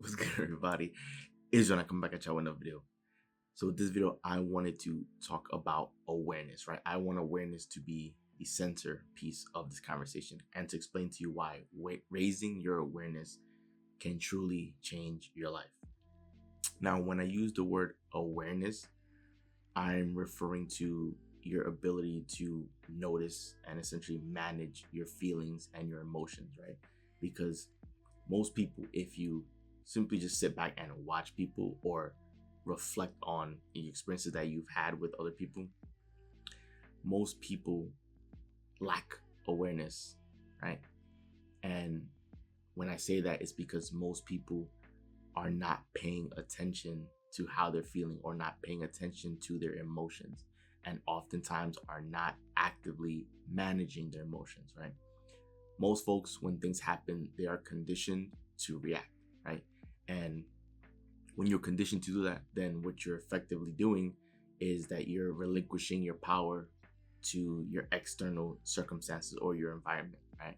What's good, everybody? It's gonna come back at y'all with another video. So with this video, I wanted to talk about awareness, right? I want awareness to be the center piece of this conversation and to explain to you why raising your awareness can truly change your life. Now, when I use the word awareness, I'm referring to your ability to notice and essentially manage your feelings and your emotions, right? Because most people, if you simply just sit back and watch people or reflect on the experiences that you've had with other people, most people lack awareness, right? And when I say that, it's because most people are not paying attention to how they're feeling or not paying attention to their emotions, and oftentimes are not actively managing their emotions, right? Most folks, when things happen, they are conditioned to react, right? And when you're conditioned to do that, then what you're effectively doing is that you're relinquishing your power to your external circumstances or your environment, right?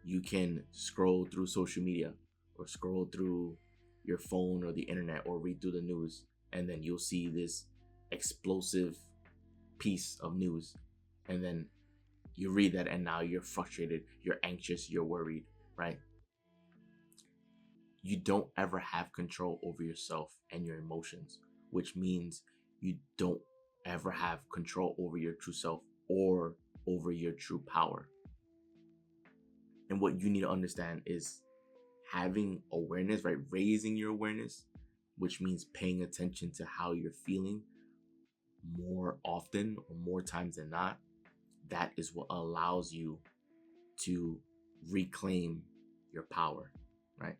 You can scroll through social media or scroll through your phone or the internet or read through the news, and then you'll see this explosive piece of news, and then you read that and now you're frustrated, you're anxious, you're worried, right? You don't ever have control over yourself and your emotions, which means you don't ever have control over your true self or over your true power. And what you need to understand is having awareness, right? Raising your awareness, which means paying attention to how you're feeling more often or more times than not. That is what allows you to reclaim your power, right?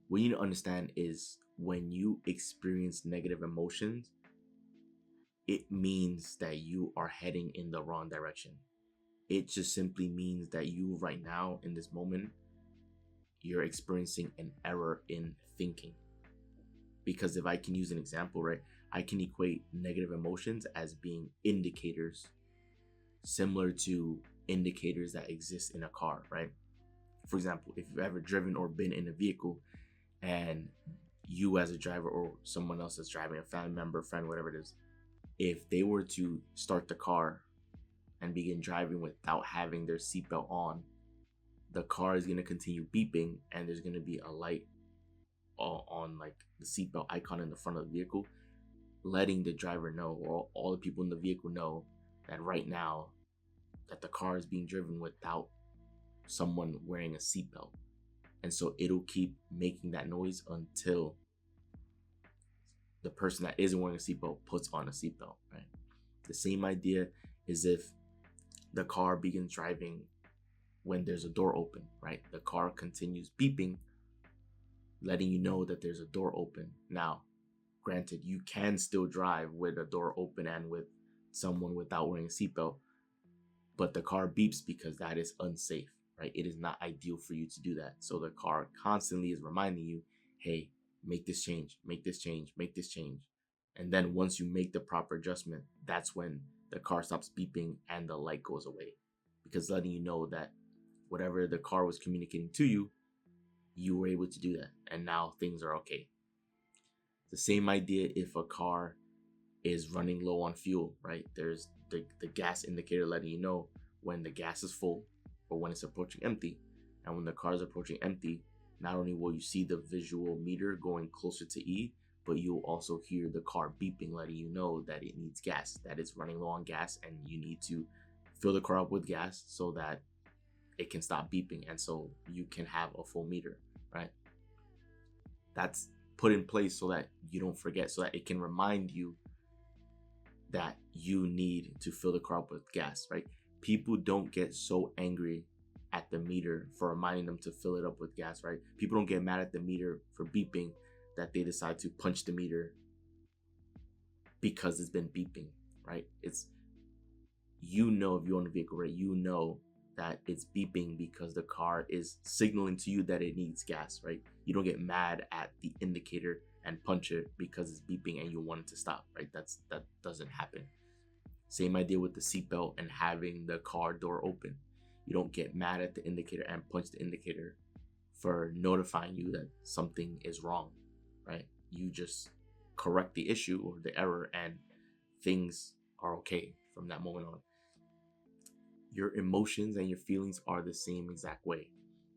What you need to understand is when you experience negative emotions, it means that you are heading in the wrong direction. It just simply means that you right now in this moment, you're experiencing an error in thinking. Because if I can use an example, right, I can equate negative emotions as being indicators similar to indicators that exist in a car, right? For example, if you've ever driven or been in a vehicle and you as a driver or someone else that's driving, a family member, friend, whatever it is, if they were to start the car and begin driving without having their seatbelt on, the car is going to continue beeping and there's going to be a light on like the seatbelt icon in the front of the vehicle, letting the driver know or all the people in the vehicle know that right now that the car is being driven without someone wearing a seatbelt. And so it'll keep making that noise until the person that isn't wearing a seatbelt puts on a seatbelt, right? The same idea is if the car begins driving when there's a door open, right? The car continues beeping, letting you know that there's a door open. Now, granted, you can still drive with a door open and with someone without wearing a seatbelt, but the car beeps because that is unsafe, right? It is not ideal for you to do that. So the car constantly is reminding you, hey, make this change, make this change, make this change. And then once you make the proper adjustment, that's when the car stops beeping and the light goes away, because letting you know that whatever the car was communicating to you, you were able to do that. And now things are okay. The same idea if a car is running low on fuel, right? There's the gas indicator letting you know when the gas is full or when it's approaching empty. And when the car is approaching empty, not only will you see the visual meter going closer to E, but you'll also hear the car beeping, letting you know that it needs gas, that it's running low on gas, and you need to fill the car up with gas so that it can stop beeping and so you can have a full meter, right? That's put in place so that you don't forget, so that it can remind you that you need to fill the car up with gas, right? People don't get so angry at the meter for reminding them to fill it up with gas, right? People don't get mad at the meter for beeping that they decide to punch the meter because it's been beeping, right? It's, you know, if you own a vehicle, right, you know that it's beeping because the car is signaling to you that it needs gas, right? You don't get mad at the indicator and punch it because it's beeping and you want it to stop, right? That doesn't happen. Same idea with the seatbelt and having the car door open. You don't get mad at the indicator and punch the indicator for notifying you that something is wrong, right? You just correct the issue or the error, and things are okay from that moment on. Your emotions and your feelings are the same exact way.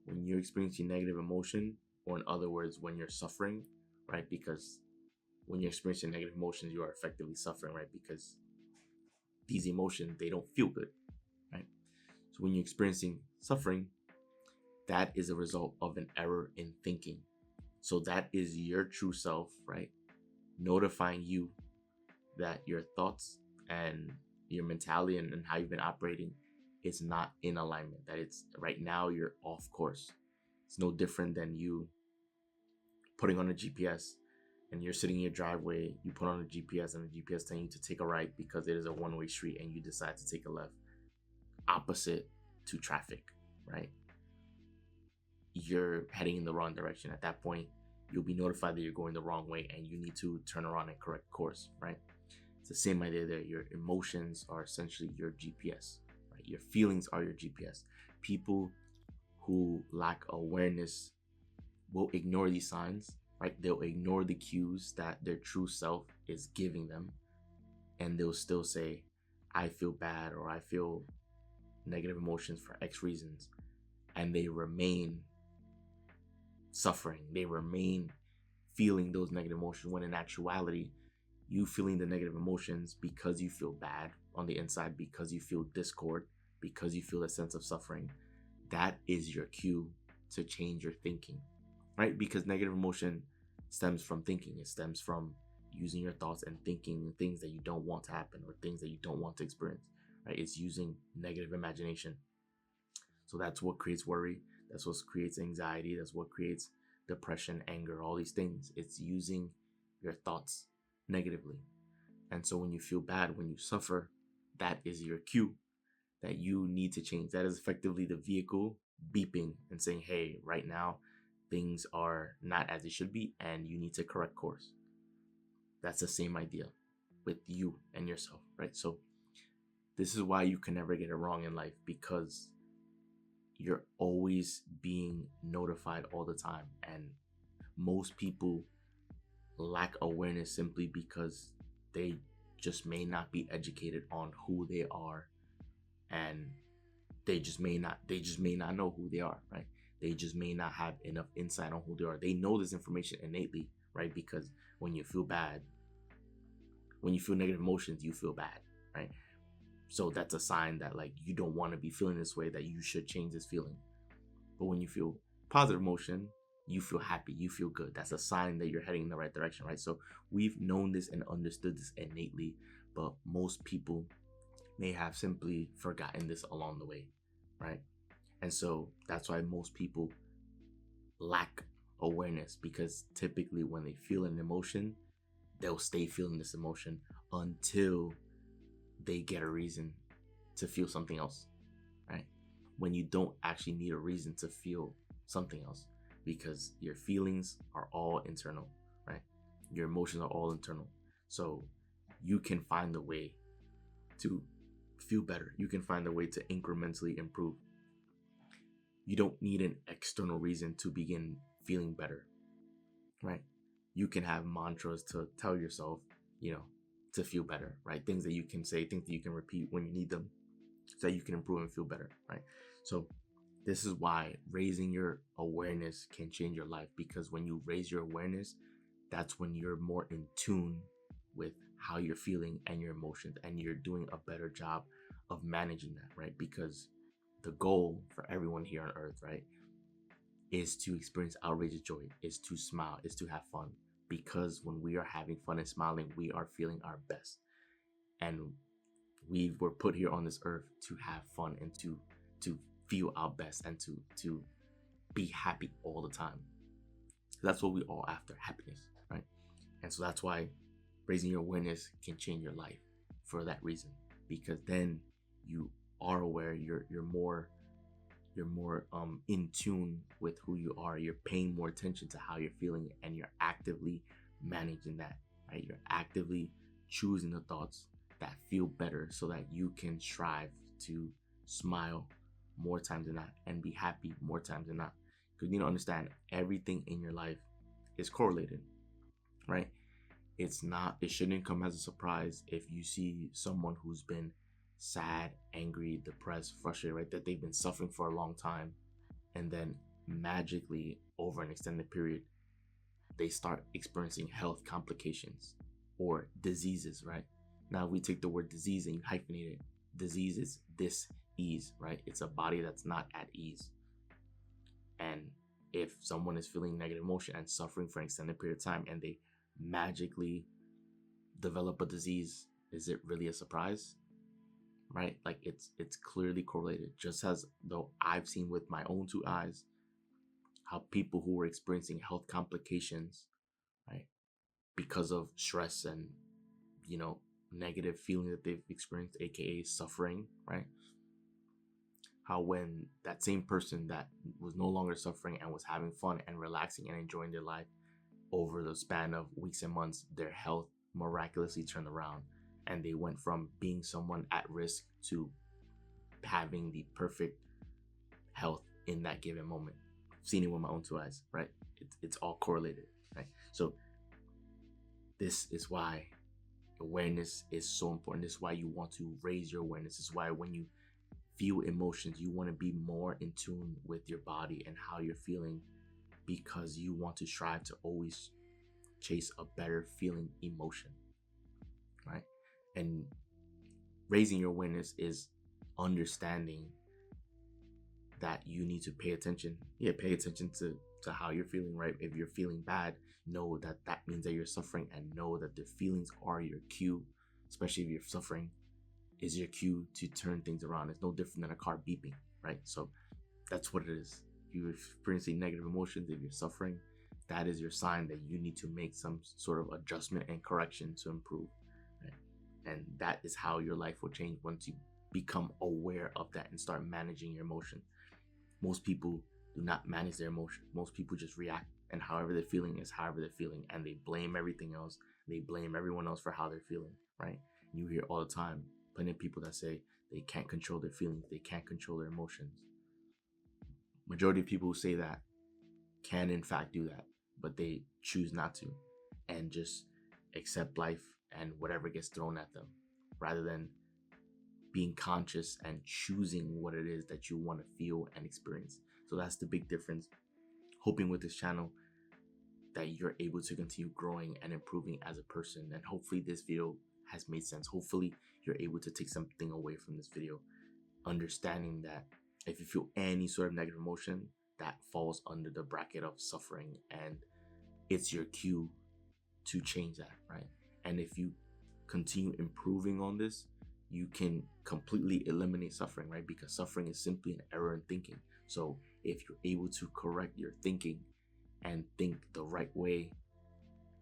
When you're experiencing negative emotion, or in other words, when you're suffering, right? Because when you're experiencing negative emotions, you are effectively suffering, right? Because these emotions, they don't feel good, right? So when you're experiencing suffering, that is a result of an error in thinking. So that is your true self, right? Notifying you that your thoughts and your mentality and how you've been operating is not in alignment, that it's right now you're off course. It's no different than you putting on a GPS and you're sitting in your driveway, you put on a GPS and the GPS telling you to take a right because it is a one-way street, and you decide to take a left opposite to traffic, right? You're heading in the wrong direction. At that point, you'll be notified that you're going the wrong way and you need to turn around and correct course, right? It's the same idea that your emotions are essentially your GPS, right? Your feelings are your GPS. People who lack awareness will ignore these signs, right? They'll ignore the cues that their true self is giving them, and they'll still say, I feel bad, or I feel negative emotions for X reasons. And they remain suffering. They remain feeling those negative emotions, when in actuality, you feeling the negative emotions because you feel bad on the inside, because you feel discord, because you feel a sense of suffering, that is your cue to change your thinking, right? Because negative emotion stems from thinking. It stems from using your thoughts and thinking things that you don't want to happen or things that you don't want to experience, right? It's using negative imagination. So that's what creates worry. That's what creates anxiety. That's what creates depression, anger, all these things. It's using your thoughts negatively. And so when you feel bad, when you suffer, that is your cue that you need to change. That is effectively the vehicle beeping and saying, hey, right now, things are not as they should be, and you need to correct course. That's the same idea with you and yourself, right? So this is why you can never get it wrong in life, because you're always being notified all the time. And most people lack awareness simply because they just may not be educated on who they are, and they just may not know who they are, right? They just may not have enough insight on who they are. They know this information innately, right? Because when you feel bad, when you feel negative emotions, you feel bad, right? So that's a sign that like you don't want to be feeling this way, that you should change this feeling. But when you feel positive emotion, you feel happy, you feel good. That's a sign that you're heading in the right direction, right? So we've known this and understood this innately, but most people may have simply forgotten this along the way, right? And so that's why most people lack awareness, because typically when they feel an emotion, they'll stay feeling this emotion until they get a reason to feel something else, right? When you don't actually need a reason to feel something else, because your feelings are all internal, right? Your emotions are all internal. So you can find a way to feel better. You can find a way to incrementally improve. You don't need an external reason to begin feeling better, right? You can have mantras to tell yourself, to feel better, right? Things that you can say, things that you can repeat when you need them, so that you can improve and feel better, right? So this is why raising your awareness can change your life, because when you raise your awareness, that's when you're more in tune with how you're feeling and your emotions, and you're doing a better job of managing that, right? Because the goal for everyone here on earth, right, is to experience outrageous joy, is to smile, is to have fun. Because when we are having fun and smiling, we are feeling our best. And we were put here on this earth to have fun and to feel our best and to be happy all the time. That's what we all after, happiness, right? And so that's why raising your awareness can change your life, for that reason, because then you are aware, you're more in tune with who you are. You're paying more attention to how you're feeling, and you're actively managing that, right? You're actively choosing the thoughts that feel better, so that you can strive to smile more times than not and be happy more times than not. Because you need to understand everything in your life is correlated, right? It shouldn't come as a surprise if you see someone who's been sad, angry, depressed, frustrated, right? That they've been suffering for a long time. And then magically, over an extended period, they start experiencing health complications or diseases, right? Now, we take the word disease and you hyphenate it. Disease is dis-ease, right? It's a body that's not at ease. And if someone is feeling negative emotion and suffering for an extended period of time and they magically develop a disease, is it really a surprise? Right? Like it's clearly correlated. Just as though I've seen with my own two eyes how people who were experiencing health complications, right, because of stress and negative feeling that they've experienced, aka suffering, right? How when that same person that was no longer suffering and was having fun and relaxing and enjoying their life, over the span of weeks and months, their health miraculously turned around and they went from being someone at risk to having the perfect health in that given moment. I've seen it with my own two eyes, right? It's all correlated, right? So this is why awareness is so important. This is why you want to raise your awareness. This is why when you feel emotions, you want to be more in tune with your body and how you're feeling, because you want to strive to always chase a better feeling emotion, right? And raising your awareness is understanding that you need to pay attention. Yeah, pay attention to how you're feeling, right? If you're feeling bad, know that that means that you're suffering, and know that the feelings are your cue, especially if you're suffering, is your cue to turn things around. It's no different than a car beeping, right? So that's what it is. If you're experiencing negative emotions, if you're suffering, that is your sign that you need to make some sort of adjustment and correction to improve, right? And that is how your life will change once you become aware of that and start managing your emotion. Most people do not manage their emotion. Most people just react, and however they're feeling is however they're feeling, and they blame everything else. They blame everyone else for how they're feeling, right? You hear all the time plenty of people that say they can't control their feelings, they can't control their emotions. Majority of people who say that can in fact do that, but they choose not to and just accept life and whatever gets thrown at them, rather than being conscious and choosing what it is that you want to feel and experience. So that's the big difference. Hoping with this channel that you're able to continue growing and improving as a person, and hopefully this video has made sense. Hopefully you're able to take something away from this video, understanding that if you feel any sort of negative emotion, that falls under the bracket of suffering, and it's your cue to change that, right? And if you continue improving on this, you can completely eliminate suffering, right? Because suffering is simply an error in thinking. So if you're able to correct your thinking and think the right way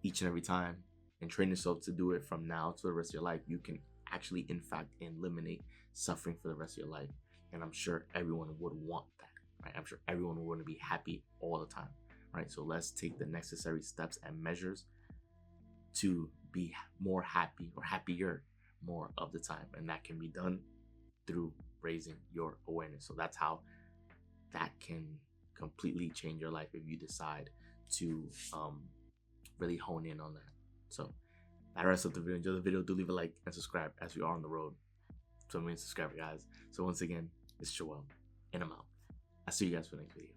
each and every time, and train yourself to do it from now to the rest of your life, you can actually, in fact, eliminate suffering for the rest of your life. And I'm sure everyone would want that, right? I'm sure everyone would want to be happy all the time, right? So let's take the necessary steps and measures to be more happy or happier more of the time. And that can be done through raising your awareness. So that's how that can completely change your life if you decide to really hone in on that. So that wraps up the video. Enjoy the video. Do leave a like and subscribe, as we are on the road to a million subscriber, guys. So once again, it's Joel, and I'm out. I'll see you guys for the next video.